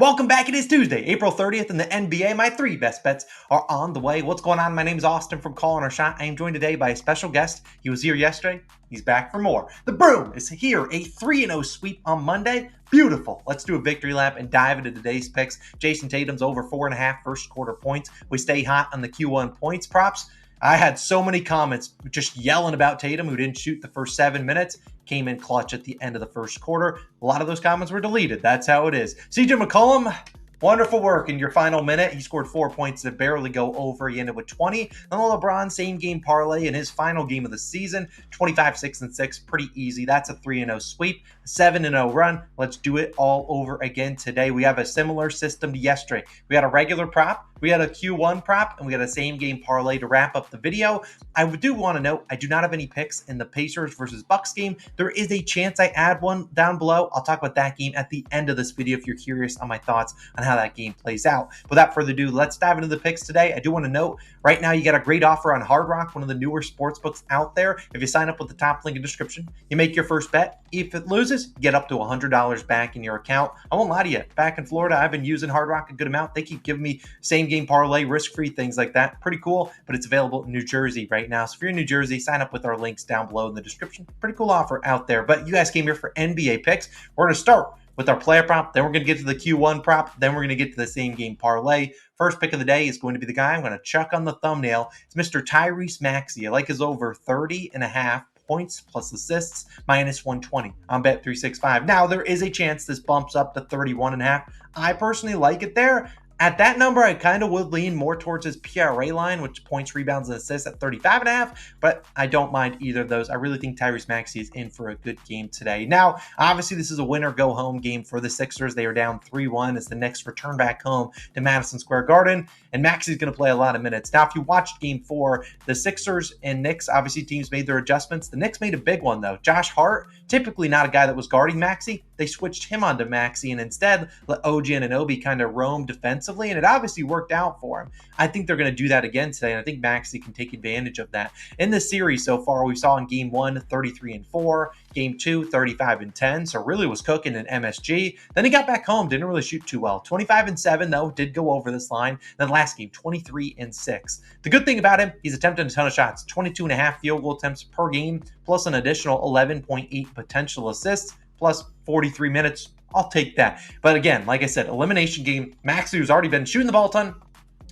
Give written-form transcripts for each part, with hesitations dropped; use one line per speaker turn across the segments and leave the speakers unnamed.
Welcome back. It is Tuesday, April 30th in the NBA. My three best bets are on the way. What's going on? My name is Austin from Calling Our Shot. I am joined today by a special guest. He was here yesterday. He's back for more. The Broom is here. A 3-0 sweep on Monday. Beautiful. Let's do a victory lap and dive into today's picks. Jason Tatum's over 4.5 first quarter points. We stay hot on the Q1 points props. I had so many comments just yelling about Tatum, who didn't shoot the first 7 minutes, came in clutch at the end of the first quarter. A lot of those comments were deleted. That's how it is. CJ McCollum, wonderful work in your final minute. He scored 4 points to barely go over. He ended with 20. And LeBron, same game parlay in his final game of the season, 25, 6, and 6. Pretty easy. That's a 3-0 sweep, 7-0 run. Let's do it all over again today. We have a similar system to yesterday. We had a regular prop, we had a Q1 prop, and we got a same game parlay to wrap up the video. I do want to note, I do not have any picks in the Pacers versus Bucks game. There is a chance I add one down below. I'll talk about that game at the end of this video if you're curious on my thoughts on how that game plays out. Without further ado, let's dive into the picks today. I do want to note, right now you got a great offer on Hard Rock, one of the newer sports books out there. If you sign up with the top link in the description, you make your first bet. If it loses, you get up to $100 back in your account. I won't lie to you. Back in Florida, I've been using Hard Rock a good amount. They keep giving me same game parlay, risk-free things like that. Pretty cool, but it's available in New Jersey right now. So if you're in New Jersey, sign up with our links down below in the description. Pretty cool offer out there. But you guys came here for NBA picks. We're going to start with our player prop, then we're going to get to the Q1 prop, then we're going to get to the same game parlay. First pick of the day is going to be the guy I'm going to chuck on the thumbnail. It's Mr. Tyrese Maxey. I like his over 30.5 points plus assists, minus 120 on Bet365. Now, there is a chance this bumps up to 31.5. I personally like it there. At that number, I kind of would lean more towards his PRA line, which points, rebounds, and assists at 35.5, but I don't mind either of those. I really think Tyrese Maxey is in for a good game today. Now, obviously, this is a winner-go-home game for the Sixers. They are down 3-1 as the Knicks return back home to Madison Square Garden, and Maxey's going to play a lot of minutes. Now, if you watched Game 4, the Sixers and Knicks, obviously, teams made their adjustments. The Knicks made a big one, though. Josh Hart, typically not a guy that was guarding Maxey. They switched him onto Maxey and instead let OG Anunoby kind of roam defensively, and it obviously worked out for him. I think they're going to do that again today, and I think Maxey can take advantage of that. In this series so far, we saw in Game 1, 33-4, Game 2, 35-10, so really was cooking in MSG. Then he got back home, didn't really shoot too well. 25-7, though, did go over this line. Then last game, 23-6. The good thing about him, he's attempting a ton of shots, 22.5 field goal attempts per game, plus an additional 11.8 potential assists, plus 43 minutes. I'll take that. But again, like I said, elimination game. Maxey, who's already been shooting the ball a ton,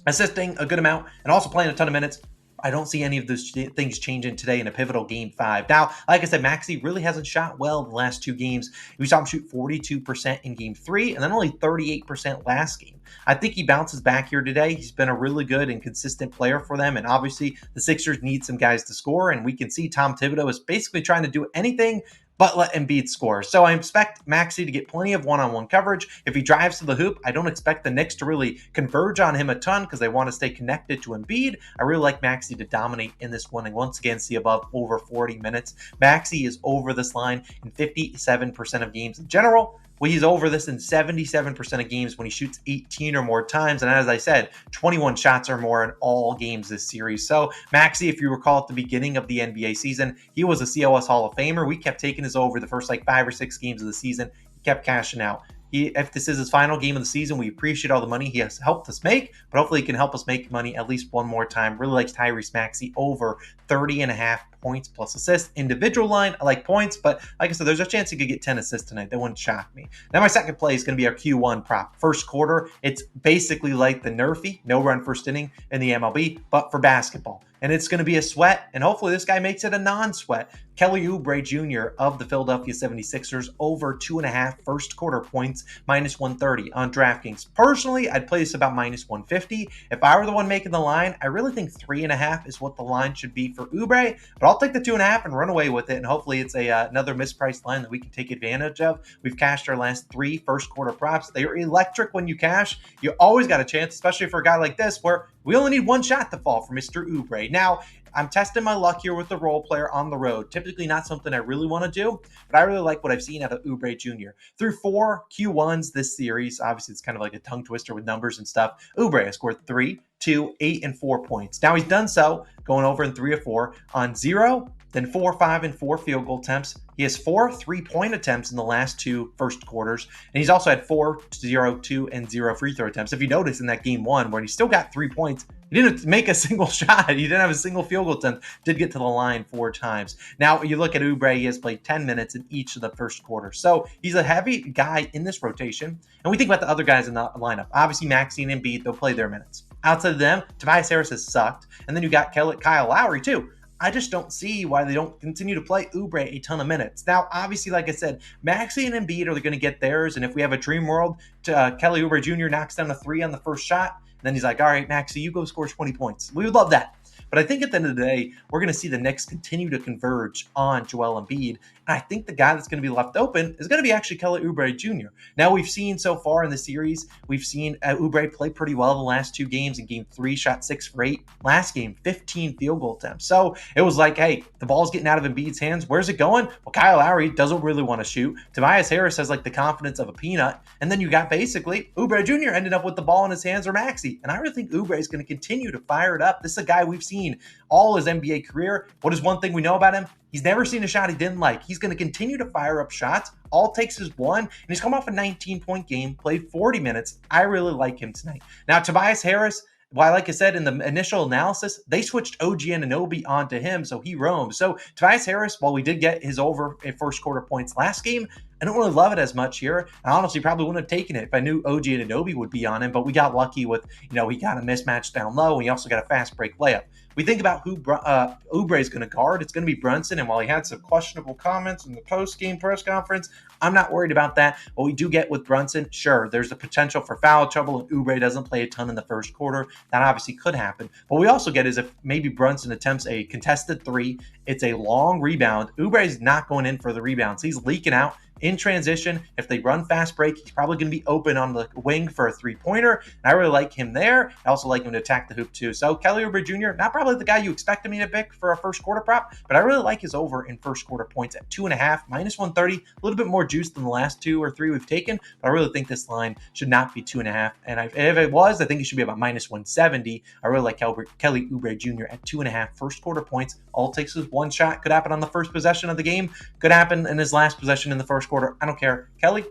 assisting a good amount, and also playing a ton of minutes. I don't see any of those things changing today in a pivotal Game 5. Now, like I said, Maxey really hasn't shot well in the last two games. We saw him shoot 42% in Game 3 and then only 38% last game. I think he bounces back here today. He's been a really good and consistent player for them, and obviously the Sixers need some guys to score, and we can see Tom Thibodeau is basically trying to do anything but let Embiid score. So I expect Maxey to get plenty of one-on-one coverage. If he drives to the hoop, I don't expect the Knicks to really converge on him a ton because they want to stay connected to Embiid. I really like Maxey to dominate in this one and once again see above over 40 minutes. Maxey is over this line in 57% of games in general. Well, he's over this in 77% of games when he shoots 18 or more times. And as I said, 21 shots or more in all games this series. So Maxey, if you recall at the beginning of the NBA season, he was a COS Hall of Famer. We kept taking his over the first 5 or 6 games of the season. He kept cashing out. If this is his final game of the season, we appreciate all the money he has helped us make, but hopefully he can help us make money at least one more time. Really likes Tyrese Maxey over 30.5 points plus assists. Individual line, I like points, but like I said, there's a chance he could get 10 assists tonight. That wouldn't shock me. Now my second play is going to be our Q1 prop. First quarter, it's basically like the Nerfy, no run first inning in the MLB, but for basketball. And it's going to be a sweat, and hopefully this guy makes it a non-sweat. Kelly Oubre Jr. of the Philadelphia 76ers over 2.5 first quarter points, minus 130 on DraftKings. Personally, I'd play this about minus 150. If I were the one making the line, I really think 3.5 is what the line should be for Oubre, but I'll take the 2.5 and run away with it, and hopefully it's another mispriced line that we can take advantage of. We've cashed our last 3 first quarter props. They are electric when you cash. You always got a chance, especially for a guy like this, where we only need one shot to fall for Mr. Oubre. Now, I'm testing my luck here with the role player on the road. Typically not something I really want to do, but I really like what I've seen out of Oubre Jr. Through 4 Q1s this series, obviously it's kind of like a tongue twister with numbers and stuff, Oubre has scored 3, 2, 8, and 4 points. Now he's done so going over in 3 or 4 on 0, then 4, 5, and 4 field goal attempts. He has 4 3-point attempts in the last 2 first quarters, and he's also had 4, 0, 2, and 0 free throw attempts. If you notice in that game 1, where he still got 3 points, he didn't make a single shot. He didn't have a single field goal attempt. Did get to the line 4 times. Now, you look at Oubre, he has played 10 minutes in each of the first quarters. So he's a heavy guy in this rotation. And we think about the other guys in the lineup. Obviously, Maxey and Embiid, they'll play their minutes. Outside of them, Tobias Harris has sucked. And then you got Kyle Lowry, too. I just don't see why they don't continue to play Oubre a ton of minutes. Now, obviously, like I said, Maxey and Embiid are going to get theirs. And if we have a dream world, Kelly Oubre Jr. knocks down a 3 on the first shot. Then he's like, all right, Maxey, you go score 20 points. We would love that. But I think at the end of the day, we're going to see the Knicks continue to converge on Joel Embiid. And I think the guy that's going to be left open is going to be actually Kelly Oubre Jr. Now, we've seen so far in the series, we've seen Oubre play pretty well the last 2 games. In game 3, shot 6 for 8. Last game, 15 field goal attempts. So it was like, hey, the ball's getting out of Embiid's hands. Where's it going? Well, Kyle Lowry doesn't really want to shoot. Tobias Harris has like the confidence of a peanut. And then you got basically Oubre Jr. ended up with the ball in his hands or Maxey. And I really think Oubre is going to continue to fire it up. This is a guy we've seen all his NBA career. What is one thing we know about him? He's never seen a shot he didn't like. He's going to continue to fire up shots. All it takes is one, and he's come off a 19-point game, played 40 minutes. I really like him tonight. Now, Tobias Harris, well, like I said in the initial analysis, they switched OG Anunoby onto him, so he roams. So Tobias Harris, while we did get his over in first quarter points last game, I don't really love it as much here. I honestly probably wouldn't have taken it if I knew OG Anunoby would be on him, but we got lucky with, he got a mismatch down low, and he also got a fast break layup. We think about who Oubre is going to guard. It's going to be Brunson, and while he had some questionable comments in the post-game press conference, I'm not worried about that. What we do get with Brunson, sure, there's the potential for foul trouble if Oubre doesn't play a ton in the first quarter. That obviously could happen. What we also get is if maybe Brunson attempts a contested 3, it's a long rebound. Oubre is not going in for the rebounds. He's leaking out. In transition, if they run fast break, he's probably going to be open on the wing for a 3-pointer. And I really like him there. I also like him to attack the hoop too. So Kelly Oubre Jr., not probably the guy you expected me to pick for a first quarter prop, but I really like his over in first quarter points at 2.5, -130. A little bit more juice than the last 2 or 3 we've taken, but I really think this line should not be 2.5. And if it was, I think it should be about -170. I really like Kelly Oubre Jr. at 2.5 first quarter points. All it takes is one shot. Could happen on the first possession of the game. Could happen in his last possession in the first quarter. I don't care. Kelly,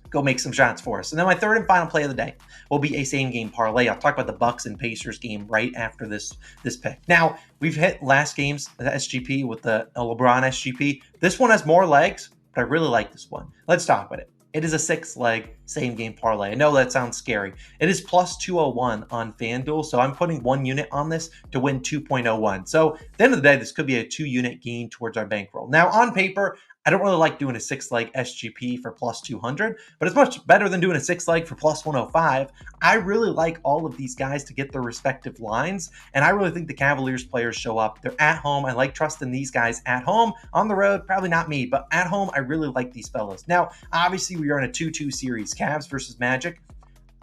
go make some shots for us. And then my third and final play of the day will be a same game parlay. I'll talk about the Bucks and Pacers game right after this pick. Now, we've hit last game's SGP with the LeBron SGP. This one has more legs, but I really like this one. Let's talk about it. It is a 6-leg same game parlay. I know that sounds scary. It is plus 201 on FanDuel, so I'm putting 1 unit on this to win 2.01. So at the end of the day, this could be a 2-unit gain towards our bankroll. Now, on paper, I don't really like doing a 6-leg SGP for plus 200, but it's much better than doing a 6-leg for plus 105. I really like all of these guys to get their respective lines, and I really think the Cavaliers players show up. They're at home. I like trusting these guys at home. On the road, probably not me, but at home, I really like these fellas. Now, obviously, we are in a 2-2 series, Cavs versus Magic.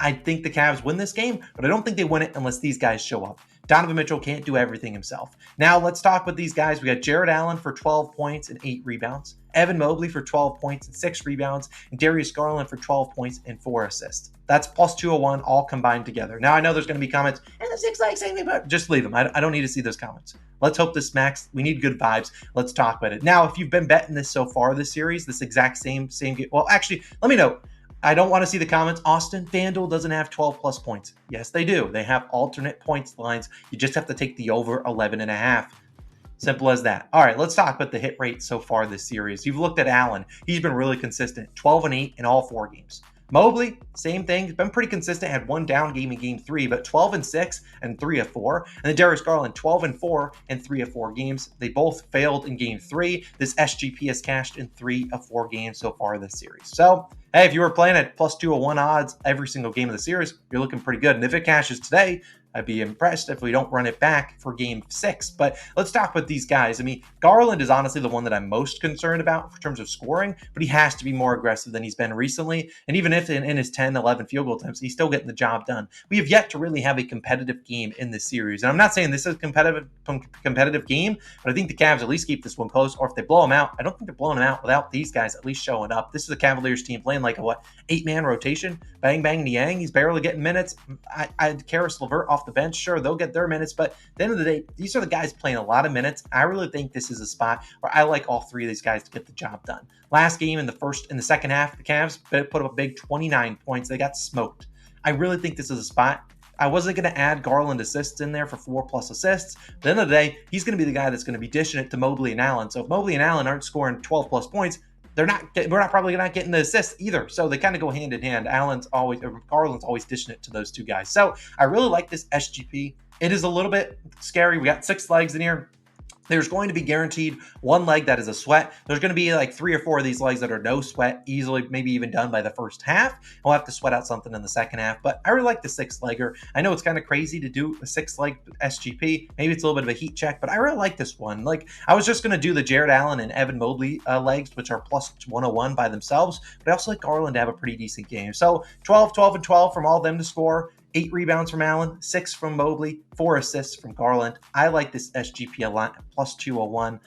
I think the Cavs win this game, but I don't think they win it unless these guys show up. Donovan Mitchell can't do everything himself. Now, let's talk with these guys. We got Jared Allen for 12 points and 8 rebounds. Evan Mobley for 12 points and 6 rebounds. And Darius Garland for 12 points and 4 assists. That's plus 201 all combined together. Now, I know there's going to be comments, and the 6-leg same thing, but just leave them. I don't need to see those comments. Let's hope this smacks. We need good vibes. Let's talk about it. Now, if you've been betting this so far this series, this exact same game. Well, actually, let me know. I don't want to see the comments. Austin, FanDuel doesn't have 12 plus points. Yes, they do. They have alternate points lines. You just have to take the over 11.5. Simple as that. All right, let's talk about the hit rate so far this series. You've looked at Allen. He's been really consistent. 12 and 8 in all 4 games. Mobley, same thing. He's been pretty consistent. Had 1 down game in game 3, but 12 and 6 and 3 of 4. And then Darius Garland, 12 and 4 and 3 of 4 games. They both failed in game 3. This SGP has cashed in 3 of 4 games so far this series. So, hey, if you were playing at plus 201 odds every single game of the series, you're looking pretty good. And if it cashes today, I'd be impressed if we don't run it back for game 6. But let's talk about these guys. I mean, Garland is honestly the one that I'm most concerned about in terms of scoring, but he has to be more aggressive than he's been recently. And even if in his 10, 11 field goal attempts, he's still getting the job done. We have yet to really have a competitive game in this series. And I'm not saying this is a competitive game, but I think the Cavs at least keep this one close. Or if they blow them out, I don't think they're blowing them out without these guys at least showing up. This is a Cavaliers team playing like a 8-man rotation. Bang, bang, Niang. He's barely getting minutes. Karis LeVert off off the bench, sure, they'll get their minutes, but at the end of the day, these are the guys playing a lot of minutes. I really think this is a spot where I like all three of these guys to get the job done. Last game in the second half, the Cavs put up a big 29 points. They got smoked. I really think this is a spot. I wasn't going to add Garland assists in there for 4+ assists. But at the end of the day, he's going to be the guy that's going to be dishing it to Mobley and Allen. So if Mobley and Allen aren't scoring 12+ points, we're probably not getting the assists either. So they kind of go hand in hand. Garland's always dishing it to those two guys. So I really like this SGP. It is a little bit scary. We got 6 legs in here. There's going to be guaranteed one leg that is a sweat. There's going to be like 3 or 4 of these legs that are no sweat, easily maybe even done by the first half. We'll have to sweat out something in the second half, but I really like the 6-legger. I know it's kind of crazy to do a 6-leg SGP. Maybe it's a little bit of a heat check, but I really like this one. Like, I was just going to do the Jared Allen and Evan Mobley legs, which are plus 101 by themselves, but I also like Garland to have a pretty decent game. So 12, 12, and 12 from all of them to score. 8 rebounds from Allen, 6 from Mobley, 4 assists from Garland. I like this SGP a lot, plus 201.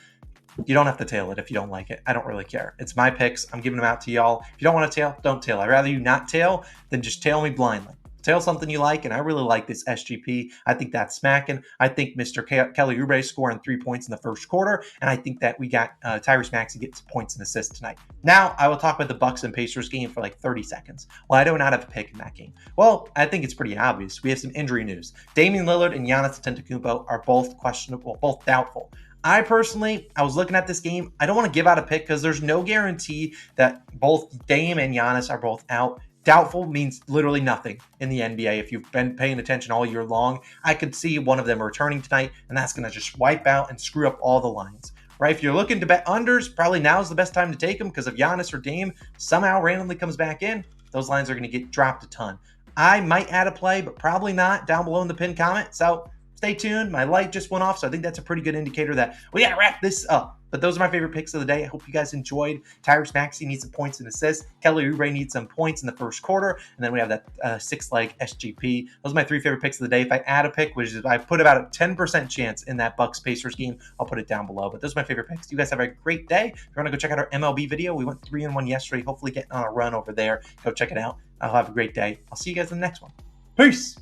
You don't have to tail it if you don't like it. I don't really care. It's my picks. I'm giving them out to y'all. If you don't want to tail, don't tail. I'd rather you not tail than just tail me blindly. Tail something you like, and I really like this SGP. I think that's smacking. I think Mr. Kelly Oubre scoring 3 points in the first quarter, and I think that we got Tyrese Maxey gets points and assists tonight. Now, I will talk about the Bucks and Pacers game for like 30 seconds. Well, I do not have a pick in that game. Well, I think it's pretty obvious. We have some injury news. Damian Lillard and Giannis Antetokounmpo are both questionable, both doubtful. I was looking at this game. I don't want to give out a pick because there's no guarantee that both Dame and Giannis are both out. Doubtful means literally nothing in the NBA. If you've been paying attention all year long, I could see one of them returning tonight, and that's going to just wipe out and screw up all the lines. Right? If you're looking to bet unders, probably now's the best time to take them because if Giannis or Dame somehow randomly comes back in, those lines are going to get dropped a ton. I might add a play, but probably not down below in the pinned comment. So stay tuned. My light just went off, so I think that's a pretty good indicator that we got to wrap this up. But those are my favorite picks of the day. I hope you guys enjoyed. Tyrese Maxey needs some points and assists. Kelly Oubre needs some points in the first quarter. And then we have that 6-leg SGP. Those are my 3 favorite picks of the day. If I add a pick, which is I put about a 10% chance in that Bucks-Pacers game, I'll put it down below. But those are my favorite picks. You guys have a great day. If you want to go check out our MLB video, we went 3-1 yesterday. Hopefully getting on a run over there. Go check it out. I'll have a great day. I'll see you guys in the next one. Peace!